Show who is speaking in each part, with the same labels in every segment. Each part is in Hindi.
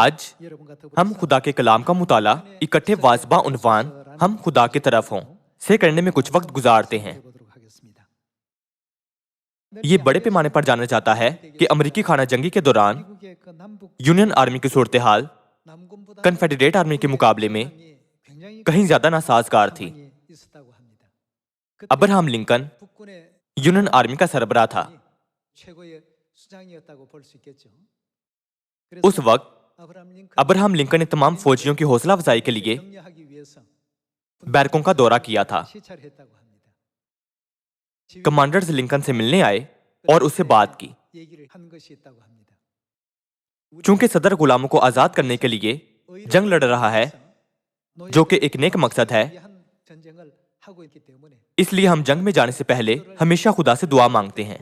Speaker 1: आज हम खुदा के कलाम का मुताला इकट्ठे वाजबा उन्वान हम खुदा की तरफ हों से करने में कुछ वक्त गुजारते हैं। ये बड़े पैमाने पर जाना जाता है कि अमेरिकी खाना जंगी के दौरान यूनियन आर्मी की सूरत हाल कन्फेडरेट आर्मी के मुकाबले में कहीं ज्यादा नासाजगार थी। अब्राहम लिंकन यूनियन आर्मी का सरबराह था। उस वक्त अब्राहम लिंकन ने तमाम फौजियों की हौसला अफजाई के लिए बैरकों का दौरा किया था। कमांडर्स लिंकन से मिलने आए और उससे बात की। चूंकि सदर गुलामों को आजाद करने के लिए जंग लड़ रहा है, जो कि एक नेक मकसद है, इसलिए हम जंग में जाने से पहले हमेशा खुदा से दुआ मांगते हैं।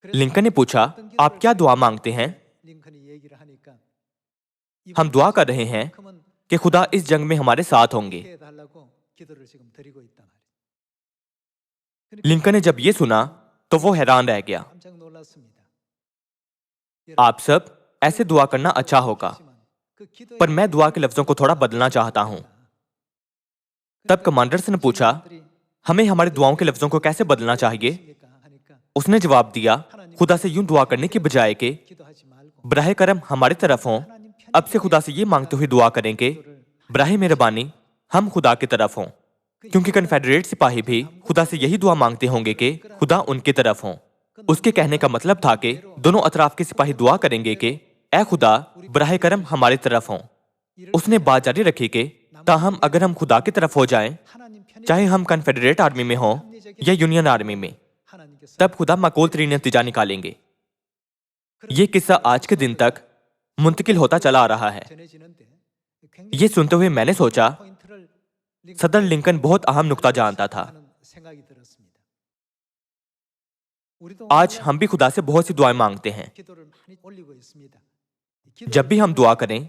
Speaker 1: लिंकन ने पूछा, आप क्या दुआ मांगते हैं? हम दुआ कर रहे हैं कि खुदा इस जंग में हमारे साथ होंगे। लिंकन ने जब ये सुना तो वो हैरान रह गया। आप सब ऐसे दुआ करना अच्छा होगा, पर मैं दुआ के लफ्जों को थोड़ा बदलना चाहता हूं। तब कमांडर्स ने पूछा, हमें हमारी दुआओं के लफ्जों को कैसे बदलना चाहिए? उसने जवाब दिया, खुदा से यूं दुआ करने की बजाय के बराह करम हमारी तरफ हों, अब से खुदा से ये मांगते हुए दुआ करें कि बराह मेहरबानी हम खुदा की तरफ हों। क्योंकि कन्फेडरेट सिपाही भी खुदा से यही दुआ मांगते होंगे कि खुदा उनकी तरफ हों। उसके कहने का मतलब था कि दोनों अतराफ के सिपाही दुआ करेंगे कि ए खुदा बराह करम हमारी तरफ हों। उसने बात जारी रखी कि ताहम अगर हम खुदा की तरफ हो जाएं, चाहे हम कन्फेडरेट आर्मी में हों या यूनियन आर्मी में, तब खुदा माकूल तरीन नतीजा निकालेंगे। ये किस्सा आज के दिन तक मुंतकिल होता चला आ रहा है। ये सुनते हुए मैंने सोचा, सदर लिंकन बहुत अहम नुक्ता जानता था। आज हम भी खुदा से बहुत सी दुआएं मांगते हैं। जब भी हम दुआ करें,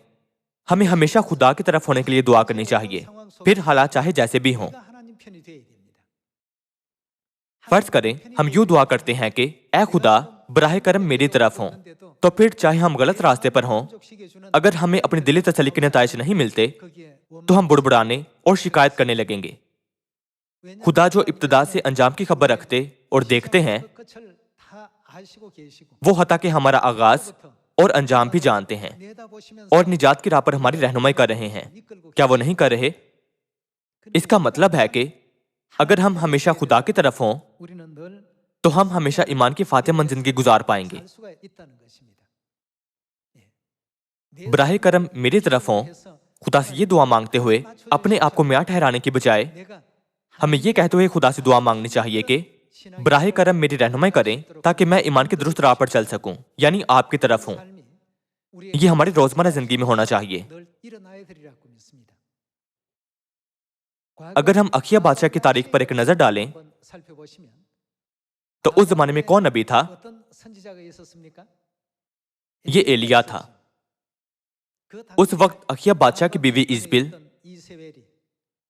Speaker 1: हमें हमेशा खुदा की तरफ होने के लिए दुआ करनी चाहिए, फिर हालात चाहे जैसे भी हों। फर्ज करें हम यूं दुआ करते हैं कि ए खुदा बराह करम मेरी तरफ हों, तो फिर चाहे हम गलत रास्ते पर हों, अगर हमें अपनी दिली तसल्ली के नताइज नहीं मिलते तो हम बुड़बुड़ाने और शिकायत करने लगेंगे। खुदा जो इब्तिदा से अंजाम की खबर रखते और देखते हैं, वो हता कि हमारा आगाज और अंजाम भी जानते हैं और निजात की राह पर हमारी रहनुमाई कर रहे हैं। क्या वो नहीं कर रहे? इसका मतलब है कि अगर हम हमेशा खुदा की तरफ हों, तो हम हमेशा ईमान की फातेहमंद जिंदगी गुजार पाएंगे। बराह करम मेरी तरफ हों, खुदा से ये दुआ मांगते हुए अपने आप को म्यार ठहराने की बजाय हमें ये कहते हुए खुदा से दुआ मांगनी चाहिए कि बराह करम मेरी रहनुमाई करें ताकि मैं ईमान की दुरुस्त राह पर चल सकूं, यानी आपकी तरफ हूं। ये हमारी रोजमर्रा जिंदगी में होना चाहिए। अगर हम अखिया बादशाह की तारीख पर एक नजर डालें, तो उस जमाने में कौन नबी था? ये एलिया था। उस वक्त अखिया बादशाह की बीवी इजबिल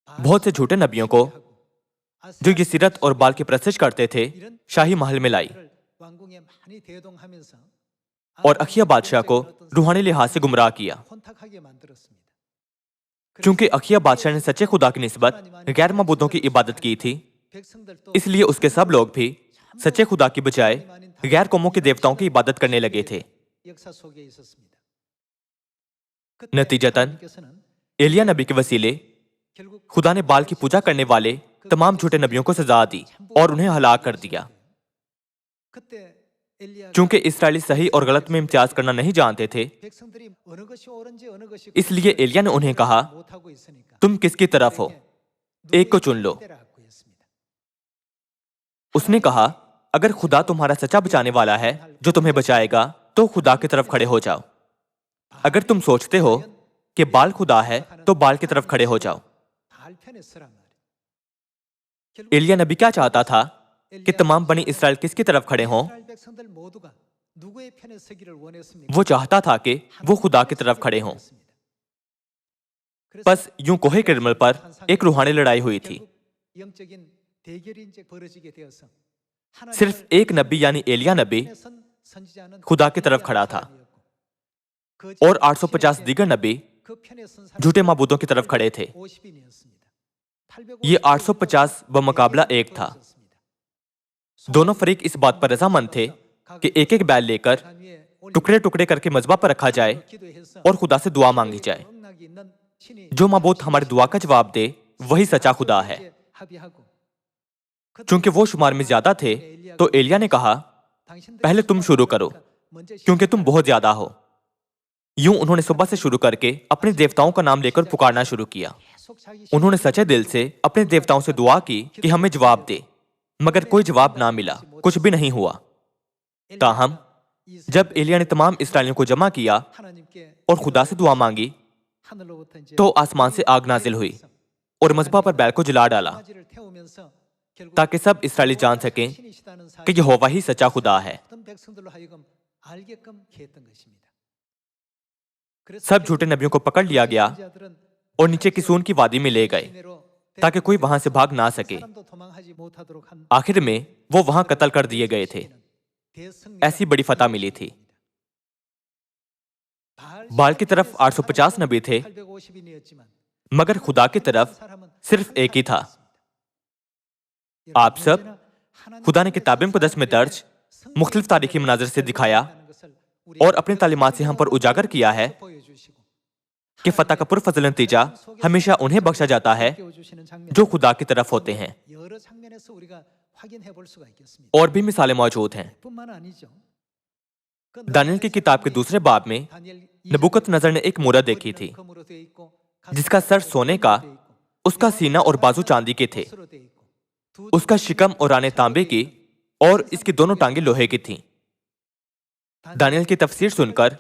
Speaker 1: बहुत से झूठे नबियों को, जो ये सीरत और बाल की प्रस्तुत करते थे, शाही महल में लाई और अखिया बादशाह को रूहानी लिहाज से गुमराह किया। चूंकि अखिया बादशाह ने सच्चे खुदा की निस्बत गैर मबूदों की इबादत की थी, इसलिए उसके सब लोग भी सच्चे खुदा की बजाय गैर कौमों के देवताओं की इबादत करने लगे थे। नतीजतन एलिया नबी के वसीले खुदा ने बाल की पूजा करने वाले तमाम झूठे नबियों को सजा दी और उन्हें हलाक कर दिया। चूंकि इस्राएली सही और गलत में इम्तियाज करना नहीं जानते थे, इसलिए एलिया ने उन्हें कहा, तुम किसकी तरफ हो? एक को चुन लो। उसने कहा, अगर खुदा तुम्हारा सच्चा बचाने वाला है जो तुम्हें बचाएगा, तो खुदा की तरफ खड़े हो जाओ। अगर तुम सोचते हो कि बाल खुदा है, तो बाल की तरफ खड़े हो जाओ। एलिया नबी क्या चाहता था कि तमाम बनी इस्राएल किसकी तरफ खड़े हों? वो चाहता था कि वो खुदा की तरफ खड़े हों। बस यूं कोहे किरमल पर एक रूहानी लड़ाई हुई थी। सिर्फ एक नबी यानी एलिया नबी खुदा की तरफ खड़ा था। और 850 दीगर नबी झूठे माबूदों की तरफ खड़े थे। ये 850 बमुकाबला एक था। दोनों फरीक इस बात पर रजामंद थे कि एक एक बैल लेकर टुकड़े टुकड़े करके मजबा पर रखा जाए और खुदा से दुआ मांगी जाए। जो माबूद हमारी दुआ का जवाब दे वही सच्चा खुदा है। चूंकि वो शुमार में ज्यादा थे तो एलिया ने कहा, पहले तुम शुरू करो क्योंकि तुम बहुत ज्यादा हो। यूं उन्होंने सुबह से शुरू करके अपने देवताओं का नाम लेकर पुकारना शुरू किया। उन्होंने सच्चे दिल से अपने देवताओं से दुआ की कि हमें जवाब दे, मगर कोई जवाब ना मिला, कुछ भी नहीं हुआ। ताहम जब एलिया ने तमाम इस्राएलियों को जमा किया और खुदा से दुआ मांगी तो आसमान से आग नाजिल हुई और मजबा पर बैल को जला डाला, ताकि सब इस्राएली जान सकें कि यहोवा ही सच्चा खुदा है। सब झूठे नबियों को पकड़ लिया गया और नीचे किसून की वादी में ले गए ताकि कोई वहां से भाग ना सके। आखिर में वो वहां कत्ल कर दिए गए थे। ऐसी बड़ी फतह मिली थी। बाल की तरफ 850 नबी थे, मगर खुदा की तरफ सिर्फ एक ही था। आप सब खुदा ने किताब मुक़द्दस में दर्ज मुख्तलिफ तारीखी मनाज़िर से दिखाया और अपनी तालीमात से हम पर उजागर किया है कि फतह का पुरफज़ल नतीजा हमेशा उन्हें बख्शा जाता है जो खुदा की तरफ होते हैं। और भी मिसालें मौजूद हैं। दानियल की किताब के दूसरे बाब में नबूकदनेस्सर ने एक मूरत देखी थी जिसका सर सोने का, उसका सीना और बाजू चांदी के थे, उसका शिकम और राने तांबे की और इसकी दोनों टांगे लोहे की थीं। दानियल की तफसीर सुनकर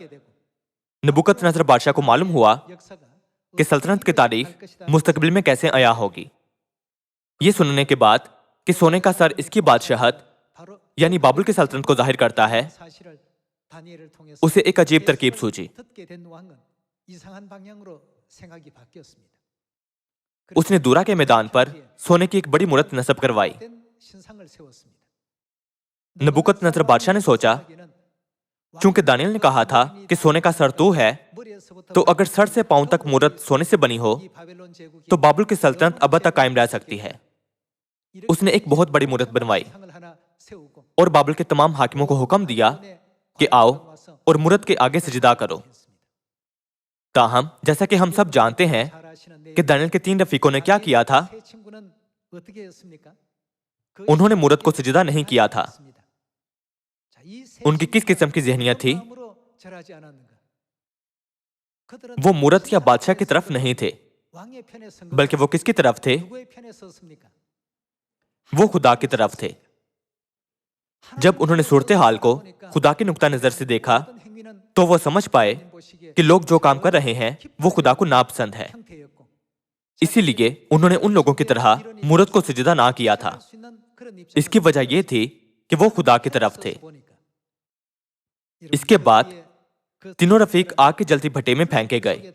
Speaker 1: नबूकदनेस्सर बादशाह को मालूम हुआ कि सल्तनत की तारीख मुस्तकबिल में कैसे आया होगी। ये सुनने के बाद कि सोने का सर इसकी बादशाहत यानी बाबुल की सल्तनत को जाहिर करता है, उसे एक अजीब तरकीब सूझी। उसने दूरा के मैदान पर सोने की एक बड़ी मूरत नस्ब करवाई। नबूकदनेस्सर बादशाह ने सोचा, चूंकि दानियल ने कहा था कि सोने का सर तू है, तो अगर सर से पांव तक मूरत सोने से बनी हो तो बाबुल की सल्तनत अब तक कायम रह सकती है। उसने एक बहुत बड़ी मूरत बनवाई और बाबुल के तमाम हाकिमों को हुक्म दिया कि आओ और मूरत के आगे सजदा करो। ताहम जैसा कि हम सब जानते हैं कि दानियल के 3 रफीकों ने क्या किया था। उन्होंने मूरत को सजदा नहीं किया था। उनकी किस किस्म की ज़हनियत थी? वो मूरत या बादशाह की तरफ नहीं थे, बल्कि वो किसकी तरफ थे? वो खुदा की तरफ थे। जब उन्होंने सूरत हाल को खुदा की नुक्ता नजर से देखा तो वो समझ पाए कि लोग जो काम कर रहे हैं वो खुदा को नापसंद है। इसीलिए उन्होंने उन लोगों की तरह मूरत को सजदा ना किया था। इसकी वजह यह थी कि वो खुदा की तरफ थे। इसके बाद तीनों रफीक आग की जलती भट्टे में फेंके गए,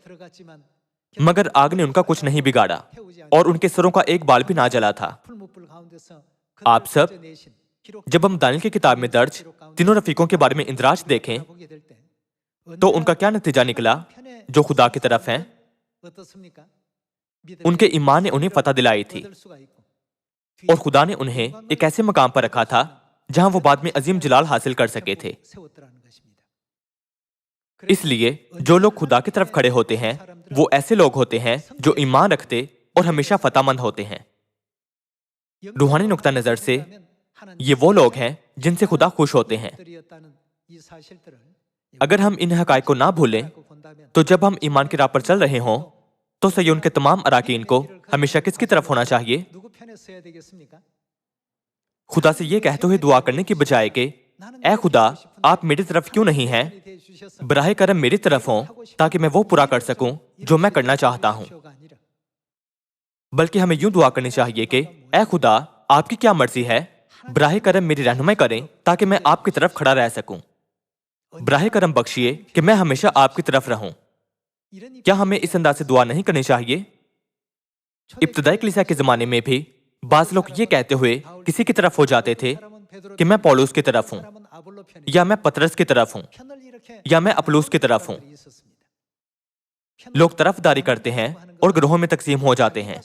Speaker 1: मगर आग ने उनका कुछ नहीं बिगाड़ा और उनके सरों का एक बाल भी ना जला था। आप सब जब हम दानियल की किताब में दर्ज तीनों रफीकों के बारे में इंदराज देखें तो उनका क्या नतीजा निकला जो खुदा की तरफ हैं। उनके ईमान ने उन्हें फतह दिलाई थी और खुदा ने उन्हें एक ऐसे मकाम पर रखा था जहां वो बाद में अजीम जलाल हासिल कर सके थे। इसलिए जो लोग खुदा की तरफ खड़े होते हैं वो ऐसे लोग होते हैं जो ईमान रखते और हमेशा फतहमंद होते हैं। रूहानी नुक्ता नजर से ये वो लोग हैं जिनसे खुदा खुश होते हैं। अगर हम इन हकायक को ना भूलें तो जब हम ईमान की राह पर चल रहे हों तो सही उनके तमाम अराकीन को हमेशा किसकी तरफ होना चाहिए? खुदा से ये कहते हुए दुआ करने की बजाय कि ऐ खुदा आप मेरी तरफ क्यों नहीं हैं, बराह करम मेरी तरफ हों ताकि मैं वो पूरा कर सकूं जो मैं करना चाहता हूं। बल्कि हमें यूं दुआ करनी चाहिए कि ऐ खुदा आपकी क्या मर्जी है, बराह करम मेरी रहनुमाई करें ताकि मैं आपकी तरफ खड़ा रह सकूं। बराह करम बख्शिए कि मैं हमेशा आपकी तरफ रहूं। क्या हमें इस अंदाज से दुआ नहीं करनी चाहिए? इब्तदाई कलीसिया के जमाने में भी बाज लोग ये कहते हुए किसी की तरफ हो जाते थे कि मैं पौलुस की तरफ हूं या मैं पतरस की तरफ हूं। या मैं अपलूस की तरफ हूं। लोग तरफदारी करते हैं और ग्रोहों में तकसीम हो जाते हैं।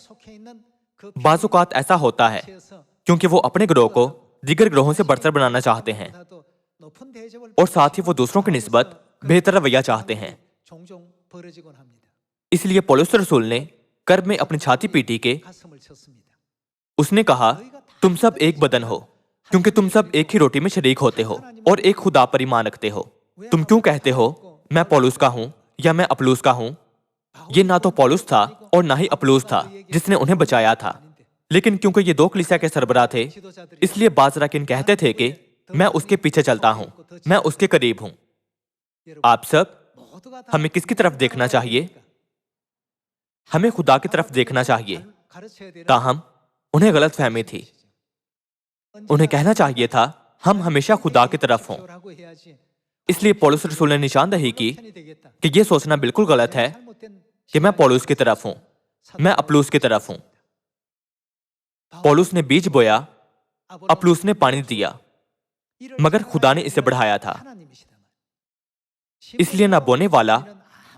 Speaker 1: बाजुकात ऐसा होता है क्योंकि वो अपने ग्रोह को दीगर ग्रोहों से बढ़तर बनाना चाहते हैं और साथ ही वो दूसरों की निस्बत बेहतर रवैया चाहते हैं। इसलिए पौलुस रसूल ने कर्ब में अपनी छाती पीटी के उसने कहा, तुम सब एक बदन हो क्योंकि तुम सब एक ही रोटी में शरीक होते हो और एक खुदा पर ईमान रखते हो। तुम क्यों कहते हो मैं पौलुस का हूं या मैं अपलूस का हूं? ये ना तो पौलुस था और ना ही अपलूस था जिसने उन्हें बचाया था, लेकिन क्योंकि ये दो कलीसिया के सरबराह थे, इसलिए बाज राकीन कहते थे कि मैं उसके पीछे चलता हूं, मैं उसके करीब हूं। आप सब, हमें किसकी तरफ देखना चाहिए? हमें खुदा की तरफ देखना चाहिए। ताहम उन्हें गलत फहमी थी। उन्हें कहना चाहिए था हम हमेशा खुदा की तरफ हों। इसलिए पौलुस रसूल ने निशानदही की कि यह सोचना बिल्कुल गलत है कि मैं पौलुस की तरफ हूं, मैं अपलूस की तरफ हूं। पौलुस ने बीज बोया, अपलूस ने पानी दिया, मगर खुदा ने इसे बढ़ाया था। इसलिए ना बोने वाला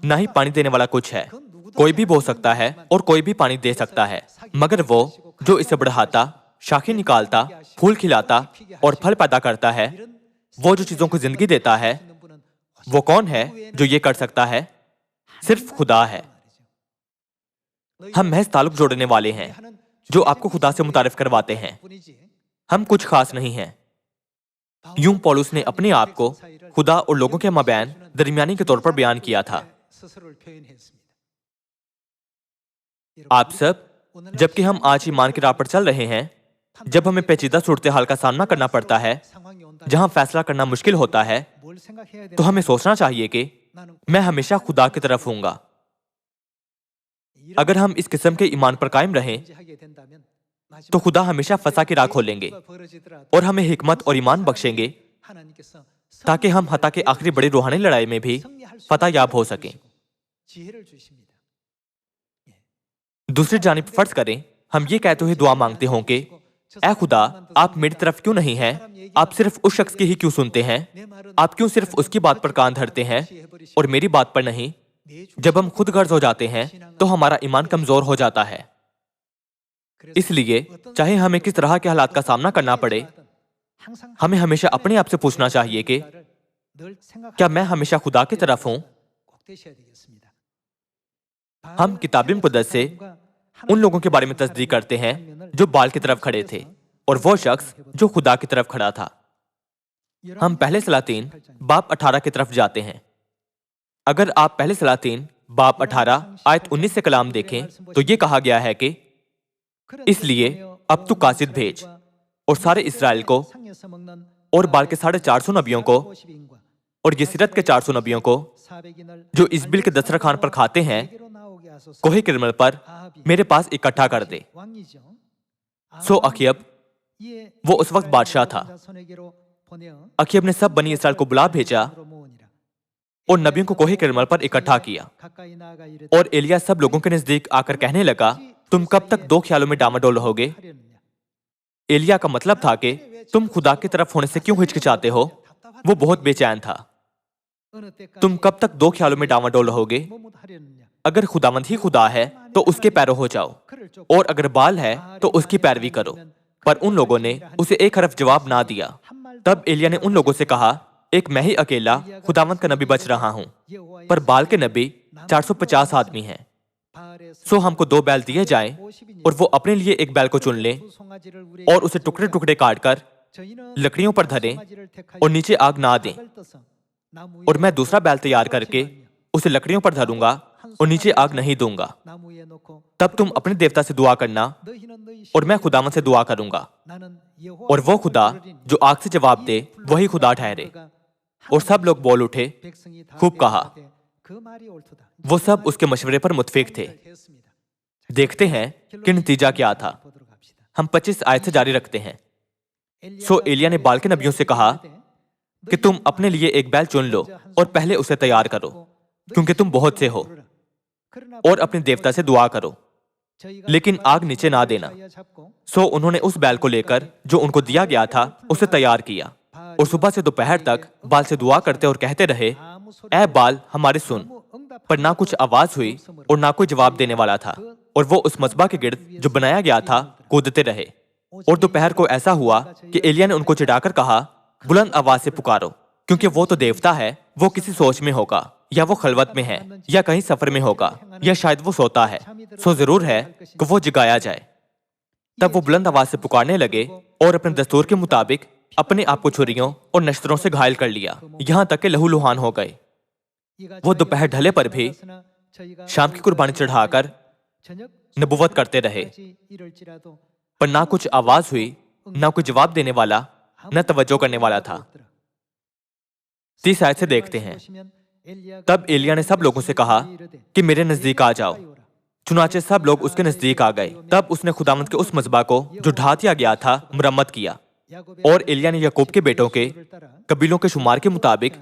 Speaker 1: ना ही पानी देने वाला कुछ है। कोई भी बो सकता है और कोई भी पानी दे सकता है, मगर वो जो इसे बढ़ाता, शाखें निकालता, फूल खिलाता और फल पैदा करता है, वो जो चीजों को जिंदगी देता है, वो कौन है जो ये कर सकता है? सिर्फ खुदा है। हम महज ताल्लुक जोड़ने वाले हैं जो आपको खुदा से मुतारिफ करवाते हैं। हम कुछ खास नहीं हैं। यूं पौलुस ने अपने आप को खुदा और लोगों के मबैन दरमियानी के तौर पर बयान किया था। आप सब, जबकि हम आज ईमान की राह पर चल रहे हैं, जब हमें पेचीदा सूरत हाल का सामना करना पड़ता है, जहां फैसला करना मुश्किल होता है, तो हमें सोचना चाहिए कि मैं हमेशा खुदा की तरफ हूंगा। अगर हम इस किस्म के ईमान पर कायम रहें, तो खुदा हमेशा फसा की राह खोलेंगे और हमें हिकमत और ईमान बख्शेंगे ताकि हम हता के आखिरी बड़ी रूहानी लड़ाई में भी फतह याब हो सकें। दूसरी जानिब फर्ज करें हम ये कहते हुए दुआ मांगते हों कि ऐ खुदा, आप मेरी तरफ क्यों नहीं हैं? आप सिर्फ उस शख्स की ही क्यों सुनते हैं? आप क्यों सिर्फ उसकी बात पर कान धरते हैं और मेरी बात पर नहीं? जब हम खुद गर्ज हो जाते हैं तो हमारा ईमान कमजोर हो जाता है। इसलिए चाहे हमें किस तरह के हालात का सामना करना पड़े, हमें हमेशा अपने आप से पूछना चाहिए कि क्या मैं हमेशा खुदा की तरफ हूं? हम किताब मुक़द्दस से उन लोगों के बारे में तस्दीक करते हैं जो बाल की तरफ खड़े थे और वो शख्स जो खुदा की तरफ खड़ा था। हम पहले सलातीन बाब 18 की तरफ जाते हैं। अगर आप पहले सलातीन बाब 18 आयत 19 से कलाम देखें तो ये कहा गया है कि इसलिए अब तू कासिद भेज और सारे इसराइल को और बाल के 450 नबियों को और यसीरत के 400 नबियों को जो इसबिल के दस्तरखान पर खाते हैं कोहे किरमल पर मेरे पास इकट्ठा कर दे। सो अखियब, वो उस वक्त बादशाह था, अखियब ने सब बनी इसराइल को बुला भेजा और नबियों को कोहे किरमल पर इकट्ठा किया। और एलिया सब लोगों के नजदीक आकर कहने लगा, तुम कब तक दो ख्यालों में डामाडोल रहोगे? एलिया का मतलब था कि तुम खुदा की तरफ होने से क्यों हिचकिचाते हो? वो बहुत बेचैन था। तुम कब तक दो ख्यालों में डामाडोल रहोगे? अगर खुदावंद ही खुदा है तो उसके पैरों हो जाओ, और अगर बाल है तो उसकी पैरवी करो। पर उन लोगों ने उसे एक हरफ जवाब ना दिया। तब एलिया ने उन लोगों से कहा, एक मैं ही अकेला खुदावंद का नबी बच रहा हूं, पर बाल के नबी 450 आदमी हैं। सो हमको 2 बैल दिए जाएं और वो अपने लिए एक बैल को चुन लें और उसे टुकड़े टुकड़े काटकर लकड़ियों पर धरें और नीचे आग ना दें। और मैं दूसरा बैल तैयार करके उसे लकड़ियों पर धरूंगा और नीचे आग नहीं दूंगा। तब तुम अपने देवता से दुआ करना और मैं खुदावंद से दुआ करूंगा, और वो खुदा जो आग से जवाब दे वही खुदा ठहरे। और सब लोग बोल उठे, खूब कहा। वो सब उसके मशवरे पर मुत्फिक थे। देखते हैं कि नतीजा क्या था। हम 25 आयत से जारी रखते हैं। सो एलिया ने बाल के नबियों से कहा कि तुम अपने लिए एक बैल चुन लो और पहले उसे तैयार करो, क्योंकि तुम बहुत से हो, और अपने देवता से दुआ करो, लेकिन आग नीचे ना देना। सो उन्होंने उस बैल को लेकर जो उनको दिया गया था उसे तैयार किया और सुबह से दोपहर तक बाल से दुआ करते और कहते रहे, ऐ बाल हमारे सुन। पर ना कुछ आवाज हुई और ना कोई जवाब देने वाला था, और वो उस मस्बा के गिर्द जो बनाया गया था कूदते रहे। और दोपहर को ऐसा हुआ कि एलिया ने उनको चिढ़ाकर कहा, बुलंद आवाज से पुकारो, क्योंकि वो तो देवता है। वो किसी सोच में होगा, या वो खलवत में है, या कहीं सफर में होगा, या शायद वो सोता है। सो जरूर है कि वो जगाया जाए। तब वो बुलंद आवाज से पुकारने लगे और अपने दस्तूर के मुताबिक अपने आप को छुरियों और नश्तरों से घायल कर लिया, यहाँ तक कि लहूलुहान हो गए। वो दोपहर ढले पर भी शाम की कुर्बानी चढ़ाकर नबुवत करते रहे, पर ना कुछ आवाज हुई, ना कोई जवाब देने वाला, न तवज्जो करने वाला था। 30 आयत से देखते हैं, तब एलिया ने सब लोगों से कहा कि मेरे नजदीक आ जाओ। चुनाचे सब लोग उसके नजदीक आ गए। तब उसने खुदावंद के उस मज़बा को जो ढा दिया गया था मुरम्मत किया, और एलिया ने याकूब के बेटों के कबीलों के शुमार के मुताबिक,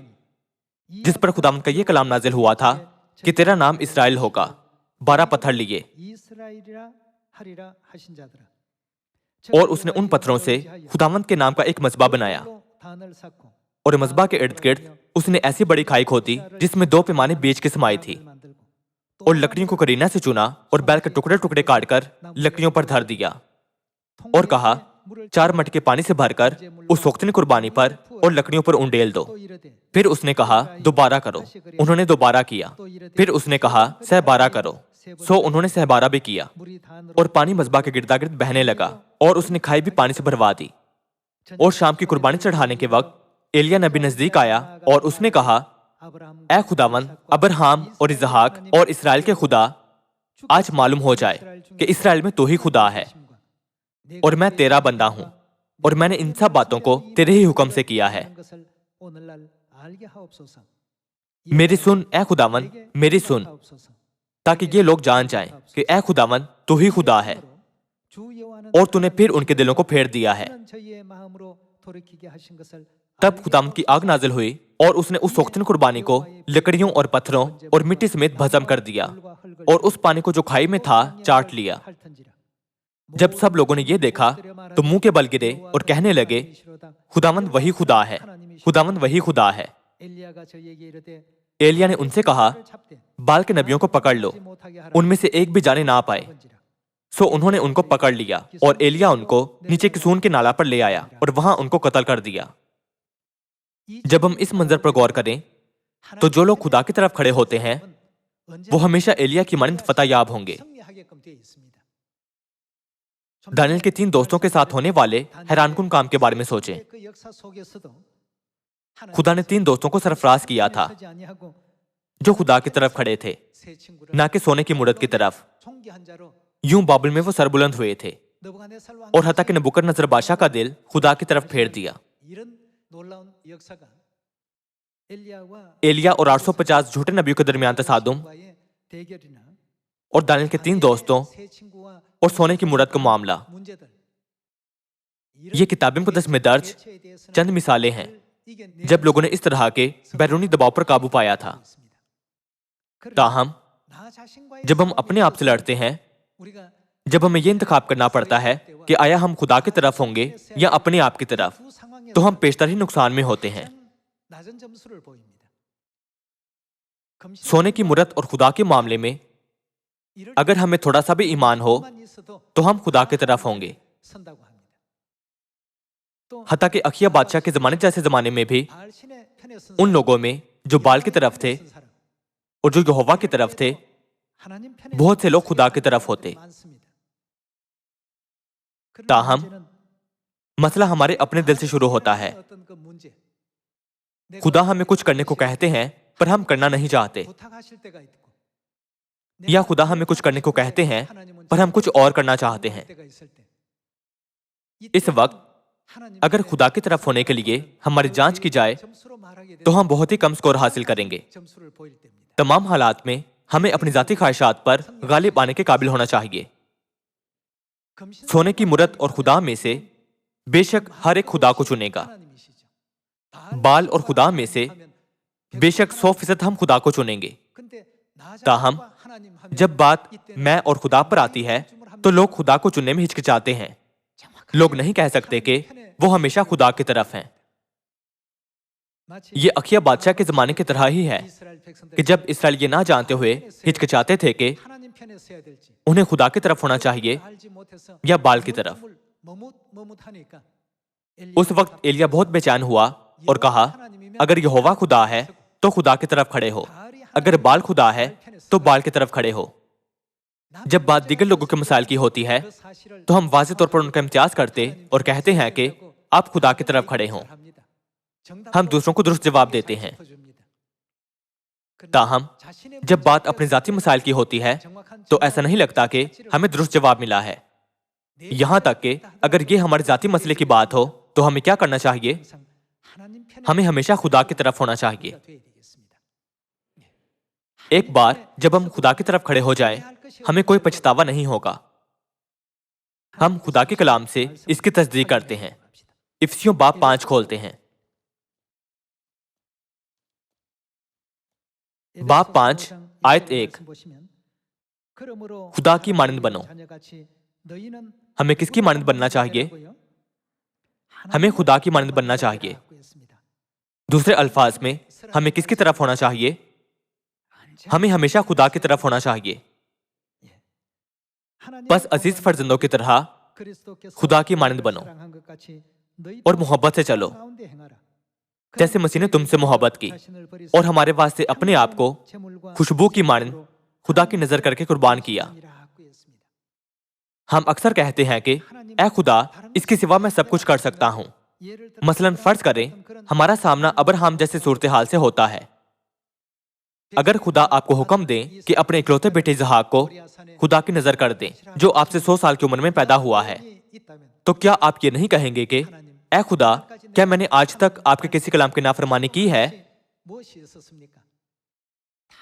Speaker 1: जिस पर खुदावंद का ये कलाम नाजिल हुआ था कि तेरा नाम इसराइल होगा, 12 पत्थर लिए, और उसने उन पत्थरों से खुदावंद के नाम का एक मज़बा बनाया। और मज़बा के इर्द गिर्द उसने ऐसी बड़ी खाई खोदी जिसमें 2 पैमाने बीज की समाई थी, और लकड़ियों को करीना से चुना और बैल के टुकड़े टुकड़े काटकर लकड़ियों पर धर दिया, और कहा, 4 मटके पानी से भरकर उस सोख्तनी कुर्बानी पर और लकड़ियों पर उंडेल दो। फिर उसने कहा, दोबारा करो। उन्होंने दोबारा किया। फिर उसने कहा, 12 करो। सो उन्होंने 12 भी किया, और पानी मज़बा के गिरदा गिर्द बहने लगा, और उसने खाई भी पानी से भरवा दी। और शाम की कुर्बानी चढ़ाने के वक्त एलिया नबी नजदीक आया और उसने कहा, ऐ खुदावंद अब्राहम और इसहाक और इसराइल के खुदा, आज मालूम हो जाए कि इसराइल में तू ही खुदा है, और मैं तेरा बंदा हूं, और मैंने इन सब बातों को तेरे ही हुक्म से किया है। मेरी सुन ऐ खुदावंद, मेरी सुन, ताकि ये लोग जान जाएं कि ऐ खुदावंद तू ही खुदा है, और तूने फिर उनके दिलों को फेर दिया है। तब खुदावंद की आग नाजिल हुई, और उसने उस सोख्तन कुर्बानी को लकड़ियों और पत्थरों और मिट्टी समेत भस्म कर दिया, और उस पानी को जो खाई में था चाट लिया। जब सब लोगों ने ये देखा तो मुंह के बल गिरे और कहने लगे, खुदावंद वही खुदा है, खुदावंद वही खुदा है। एलिया ने उनसे कहा, बाल के नबियों को पकड़ लो, उनमें से एक भी जाने ना पाए। सो उन्होंने उनको पकड़ लिया, और एलिया उनको नीचे किसून के नाला पर ले आया और वहां उनको कत्ल कर दिया। जब हम इस मंजर पर गौर करें तो जो लोग खुदा की तरफ खड़े होते हैं वो हमेशा एलिया की मानंद फतेहयाब होंगे। दानियल के 3 दोस्तों के साथ होने वाले हैरानकुन काम के बारे में सोचें। खुदा ने 3 दोस्तों को सरफराज किया था जो खुदा की तरफ खड़े थे, ना कि सोने की मूरत की तरफ। यूं बाबुल में वो सरबुलंद हुए थे, और हत्ता कि नबूकदनेस्सर बादशाह का दिल खुदा की तरफ फेर दिया। एलिया और 850 झूठे नबियों के दरमियान तसादुम, और दानियल के 3 दोस्तों और सोने की मूरत का मामला, ये किताब मुक़द्दस में दर्ज चंद मिसालें हैं जब लोगों ने इस तरह के बैरूनी दबाव पर काबू पाया था। ताहम जब हम अपने आप से लड़ते हैं, जब हमें यह इंतखाब करना पड़ता है कि आया हम खुदा की तरफ होंगे या अपने आप की तरफ, तो हम पेशतर ही नुकसान में होते हैं। सोने की मूरत और खुदा के मामले में अगर हमें थोड़ा सा भी ईमान हो तो हम खुदा की तरफ होंगे। हत्ता कि अखिया बादशाह के जमाने जैसे जमाने में भी उन लोगों में जो बाल की तरफ थे और जो यहोवा की तरफ थे, बहुत से लोग खुदा की तरफ होते। ताहम मसला हमारे अपने दिल से शुरू होता है। खुदा हमें कुछ करने को कहते हैं पर हम करना नहीं चाहते, या खुदा हमें कुछ करने को कहते हैं पर हम कुछ और करना चाहते हैं। इस वक्त अगर खुदा की तरफ होने के लिए हमारी जांच की जाए तो हम बहुत ही कम स्कोर हासिल करेंगे। तमाम हालात में हमें अपनी जाती ख्वाहिशात पर गालिब आने के काबिल होना चाहिए। सोने की मूरत और खुदा में से बेशक हर एक खुदा को चुनेगा। बाल और खुदा में से बेशक 100% हम खुदा को चुनेंगे। ताहम जब बात मैं और खुदा पर आती है तो लोग खुदा को चुनने में हिचकिचाते हैं। लोग नहीं कह सकते कि वो हमेशा खुदा की तरफ हैं। ये अखिया बादशाह के जमाने की तरह ही है कि जब इसराइल ये ना जानते हुए हिचकिचाते थे कि उन्हें खुदा की तरफ होना चाहिए या बाल की तरफ। उस वक्त एलिया बहुत बेचैन हुआ और कहा, अगर यहोवा खुदा है तो खुदा की तरफ खड़े हो, अगर बाल खुदा है तो बाल की तरफ खड़े हो। जब बात दीगर लोगों के मसाइल की होती है तो हम वाज़ेह तौर पर उनका इम्तियाज करते और कहते हैं कि आप खुदा की तरफ खड़े हों। हम दूसरों को दुरुस्त जवाब देते हैं। ताहम जब बात अपने जाती मसाइल की होती है तो ऐसा नहीं लगता कि हमें दुरुस्त जवाब मिला है। यहां तक कि अगर ये हमारे जाती मसले की बात हो तो हमें क्या करना चाहिए? हमें हमेशा खुदा की तरफ होना चाहिए। एक बार जब हम खुदा की तरफ खड़े हो जाएं, हमें कोई पछतावा नहीं होगा। हम खुदा के कलाम से इसकी तस्दीक करते हैं। इफिसियों बाब 5 खोलते हैं। बाब 5 आयत 1, खुदा की मानंद बनो। हमें किसकी मानंद बनना चाहिए? हमें खुदा की मानंद बनना चाहिए। दूसरे अल्फाज में हमें किसकी तरफ होना चाहिए? हमें हमेशा खुदा की तरफ होना चाहिए। बस अजीज फर्जंदों की तरह खुदा की मानंद बनो और मोहब्बत से चलो, जैसे मसीह ने तुमसे मोहब्बत की और हमारे वास्ते अपने आप को खुशबू की मानंद खुदा की नजर करके कुर्बान किया। हम अक्सर कहते हैं कि ए खुदा, इसके सिवा मैं सब कुछ कर सकता हूं। मसलन फर्ज करें हमारा सामना अब्राहम जैसे सूरत हाल से होता है। अगर खुदा आपको हुक्म दें कि अपने इकलौते बेटे इसहाक को खुदा की नजर कर दें, जो आपसे 100 साल की उम्र में पैदा हुआ है, तो क्या आप ये नहीं कहेंगे कि ए खुदा, क्या मैंने आज तक आपके किसी कलाम की नाफरमानी की है?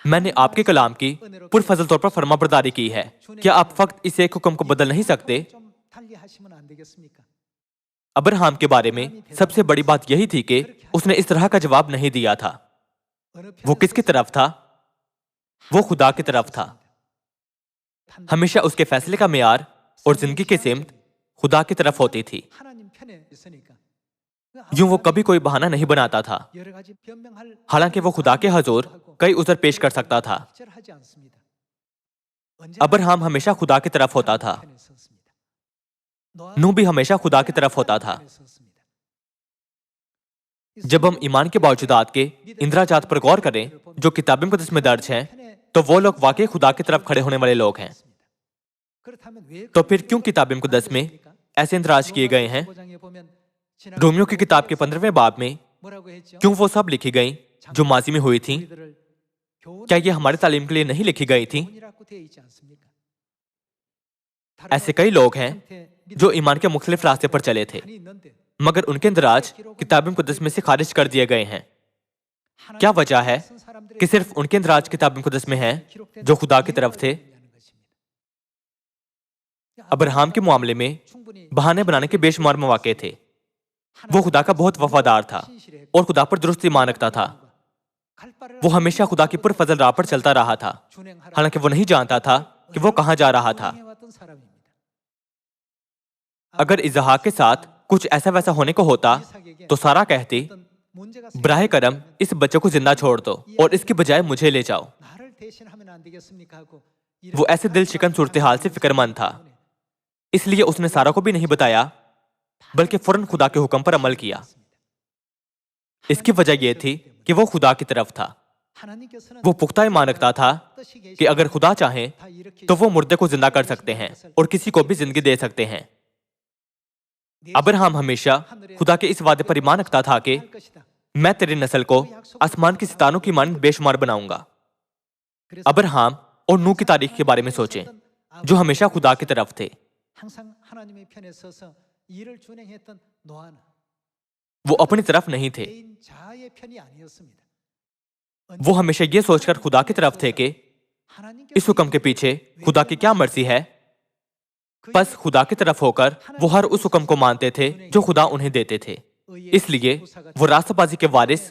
Speaker 1: मैंने आपके कलाम की पुरफजल तौर पर फरमाबरदारी की है। क्या आप फक्त इस एक हुक्म को बदल नहीं सकते? अब्राहम के बारे में सबसे बड़ी बात यही थी कि उसने इस तरह का जवाब नहीं दिया था। वो किसकी तरफ था? वो खुदा की तरफ था। हमेशा उसके फैसले का मेयार और जिंदगी की सिमत खुदा की तरफ होती थी। यूं वो कभी कोई बहाना नहीं बनाता था। हालांकि वो खुदा के हजूर कई उज़र पेश कर सकता था। अब्राहम हमेशा खुदा की तरफ होता था। नूह भी हमेशा खुदा की तरफ होता था। जब हम ईमान के बावजूदात के इंद्राजात पर गौर करें जो किताब मुकद्दस में दर्ज हैं, तो वो लोग वाकई खुदा की तरफ खड़े होने वाले लोग हैं। तो फिर क्यों किताब मुकद्दस में ऐसे इंद्राज किए गए हैं? रोमियो की किताब के 15वें बाब में क्यों वो सब लिखी गई जो माजी में हुई थी? क्या ये हमारी तालीम के लिए नहीं लिखी गई थी? ऐसे कई लोग हैं जो ईमान के मुख्तलिफ रास्ते पर चले थे, मगर उनके इंदराज किताब मुकद्दस में से खारिज कर दिए गए हैं। क्या वजह है कि सिर्फ उनके इंदराज किताब मुकद्दस में हैं जो खुदा की तरफ थे? अब्राहम के मामले में बहाने बनाने के बेशुमार मौके थे। वो खुदा का बहुत वफादार था और खुदा पर दुरुस्त ईमान रखता था। वो हमेशा खुदा की पुरफजल राह पर चलता रहा था, हालांकि वो नहीं जानता था कि वो कहां जा रहा था। अगर इसहाक के साथ कुछ ऐसा वैसा होने को होता तो सारा कहती, बराह करम इस बच्चे को जिंदा छोड़ दो और इसके बजाय मुझे ले जाओ। वो ऐसे दिल शिकन सूरत हाल से फिक्रमंद था, इसलिए उसने सारा को भी नहीं बताया, बल्कि फौरन खुदा के हुक्म पर अमल किया। इसकी वजह यह थी कि वो खुदा की तरफ था। वो पुख्ता ईमान रखता था कि अगर खुदा चाहे तो वो मुर्दे को जिंदा कर सकते हैं और किसी को भी जिंदगी दे सकते हैं। अब्राहम हमेशा खुदा के इस वादे पर ईमान रखता था कि मैं तेरी नस्ल को आसमान की सितारों की मानंद बेशुमार बनाऊंगा। अब्राहम और नूह की तारीख के बारे में सोचें, जो हमेशा खुदा की तरफ थे। वो अपनी तरफ नहीं थे। वो हमेशा ये सोचकर खुदा की तरफ थे कि इस हुक्म के पीछे खुदा की क्या मर्जी है। बस खुदा की तरफ होकर वो हर उस हुक्म को मानते थे जो खुदा उन्हें देते थे। इसलिए वो रास्तबाजी के वारिस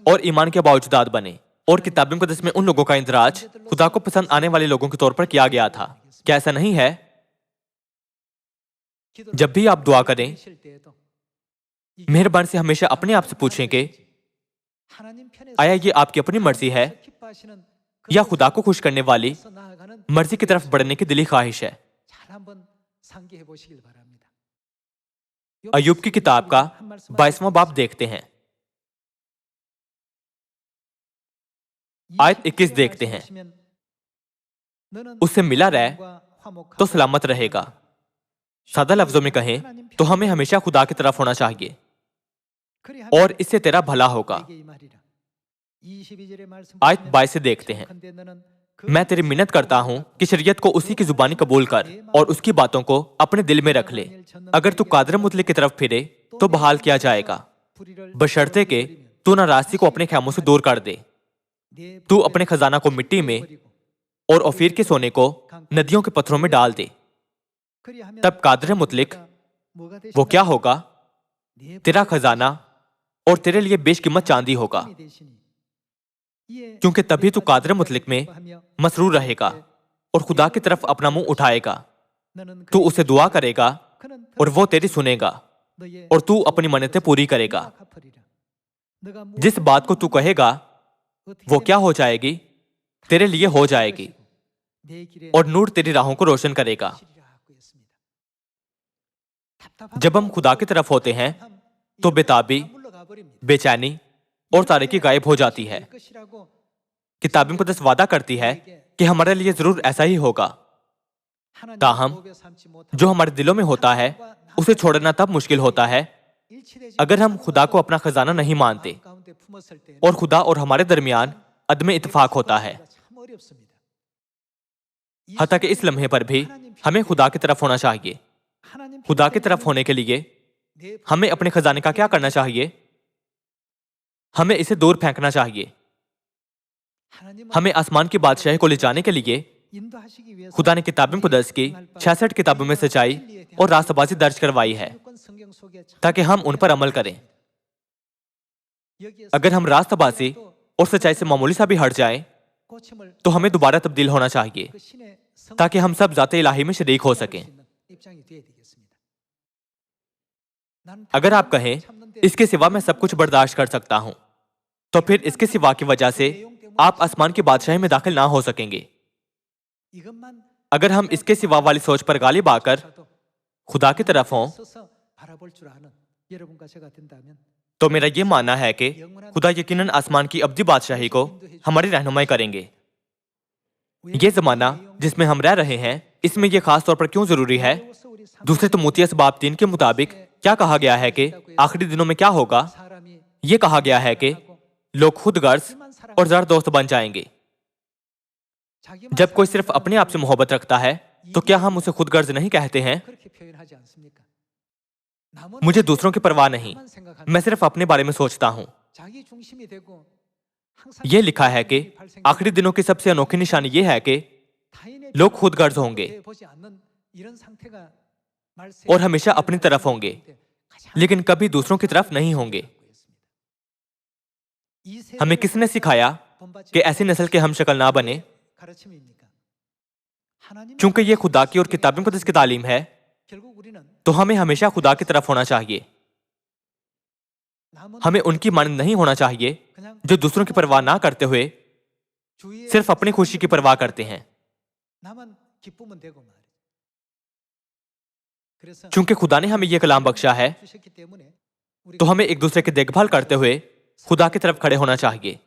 Speaker 1: और ईमान के बावजूदात बने और किताब मुकद्दस में उन लोगों का इंदराज खुदा को पसंद आने वाले लोगों के तौर पर किया गया था। क्या ऐसा नहीं है? जब भी आप दुआ करें, मेहरबानी से हमेशा अपने आप से पूछें कि आया ये आपकी अपनी मर्जी है या खुदा को खुश करने वाली मर्जी की तरफ बढ़ने की दिली ख्वाहिश है? अय्यूब की किताब का 22वां बाब देखते हैं, आयत 21 देखते हैं। उससे मिला रह तो सलामत रहेगा। सादा लफ्जों में कहें तो हमें हमेशा खुदा की तरफ होना चाहिए और इससे तेरा भला होगा। आयत 22 से देखते हैं, मैं तेरी मिन्नत करता हूं कि शरीयत को उसी की जुबानी कबूल कर और उसकी बातों को अपने दिल में रख ले। अगर तू कादर मुतलिक की तरफ फिरे तो बहाल किया जाएगा, बशर्ते के तू नाराजगी को अपने खैमों से दूर कर दे। तू अपने खजाना को मिट्टी में और ओफीर के सोने को नदियों के पत्थरों में डाल दे। तब कादर मुतलिक वो क्या होगा? तेरा खजाना और तेरे लिए बेशकीमत चांदी होगा, क्योंकि तभी तू कादर मुतलिक में मसरूर रहेगा और खुदा की तरफ अपना मुंह उठाएगा। तू उसे दुआ करेगा और वो तेरी सुनेगा और तू अपनी मन्नतें पूरी करेगा। जिस बात को तू कहेगा वो क्या हो जाएगी? तेरे लिए हो जाएगी और नूर तेरी राहों को रोशन करेगा। जब हम खुदा की तरफ होते हैं तो बेताबी, बेचैनी और तारीकी गायब हो जाती है। किताब मुक़द्दस वादा करती है कि हमारे लिए जरूर ऐसा ही होगा। ताहम जो हमारे दिलों में होता है उसे छोड़ना तब मुश्किल होता है अगर हम खुदा को अपना खजाना नहीं मानते और खुदा और हमारे दरमियान अदम इत्तेफाक होता है। हत्ता कि इस लम्हे पर भी हमें खुदा की तरफ होना चाहिए। खुदा की तरफ होने के लिए हमें अपने खजाने का क्या करना चाहिए? हमें इसे दूर फेंकना चाहिए। हमें आसमान की बादशाही को ले जाने के लिए खुदा ने किताब मुक़द्दस की 66 किताबों में सच्चाई और रास्तबाजी दर्ज करवाई है ताकि हम उन पर अमल करें। अगर हम रास्तबाजी और सच्चाई से मामूली सा भी हट जाएं, तो हमें दोबारा तब्दील होना चाहिए ताकि हम सब ज़ाते इलाही में शरीक हो सकें। अगर आप कहें इसके सिवा मैं सब कुछ बर्दाश्त कर सकता हूं, तो फिर इसके सिवा की वजह से आप आसमान की बादशाही में दाखिल ना हो सकेंगे। अगर हम इसके सिवा वाली सोच पर गालिब आकर खुदा की तरफ हों, तो मेरा यह मानना है कि खुदा यकीनन आसमान की अब्दी बादशाही को हमारी रहनुमाई करेंगे। ये जमाना जिसमें हम रह रहे हैं, इसमें यह खास तौर पर क्यों जरूरी है? दूसरे तिमुथियुस बाब 3 के मुताबिक क्या कहा गया है कि आखिरी दिनों में क्या होगा? यह कहा गया है कि लोग खुद गर्ज और जर दोस्त बन जाएंगे। जब कोई सिर्फ अपने आप से मोहब्बत रखता है तो क्या हम उसे खुद गर्ज नहीं कहते हैं? मुझे दूसरों की परवाह नहीं, मैं सिर्फ अपने बारे में सोचता हूं। यह लिखा है कि आखिरी दिनों की सबसे अनोखी निशानी यह है कि लोग खुद गर्ज होंगे और हमेशा अपनी तरफ होंगे, लेकिन कभी दूसरों की तरफ नहीं होंगे। हमें किसने सिखाया कि ऐसी नस्ल के हम शक्ल ना बने? चूंकि यह खुदा की और किताब मुक़द्दस की तालीम है, तो हमें हमेशा खुदा की तरफ होना चाहिए। हमें उनकी मानद नहीं होना चाहिए जो दूसरों की परवाह ना करते हुए सिर्फ अपनी खुशी की परवाह करते हैं। चूंकि खुदा ने हमें यह कलाम बख्शा है, तो हमें एक दूसरे की देखभाल करते हुए खुदा की तरफ खड़े होना चाहिए।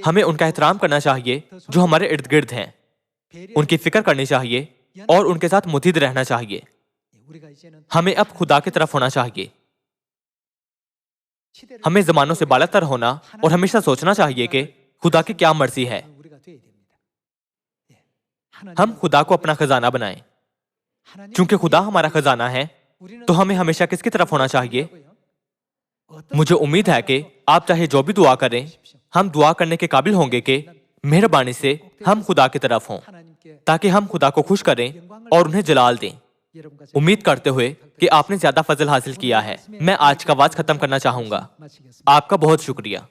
Speaker 1: हमें उनका एहतराम करना चाहिए जो हमारे इर्द गिर्द हैं, उनकी फिक्र करनी चाहिए और उनके साथ मुत्तहिद रहना चाहिए। हमें अब खुदा की तरफ होना चाहिए। हमें जमानों से बालातर होना और हमेशा सोचना चाहिए कि खुदा की क्या मर्जी है। हम खुदा को अपना खजाना बनाएं। चूंकि खुदा हमारा खजाना है, तो हमें हमेशा किसकी तरफ होना चाहिए? मुझे उम्मीद है कि आप चाहे जो भी दुआ करें, हम दुआ करने के काबिल होंगे कि मेहरबानी से हम खुदा की तरफ हों, ताकि हम खुदा को खुश करें और उन्हें जलाल दें। उम्मीद करते हुए कि आपने ज्यादा फजल हासिल किया है, मैं आज का वाज खत्म करना चाहूंगा। आपका बहुत शुक्रिया।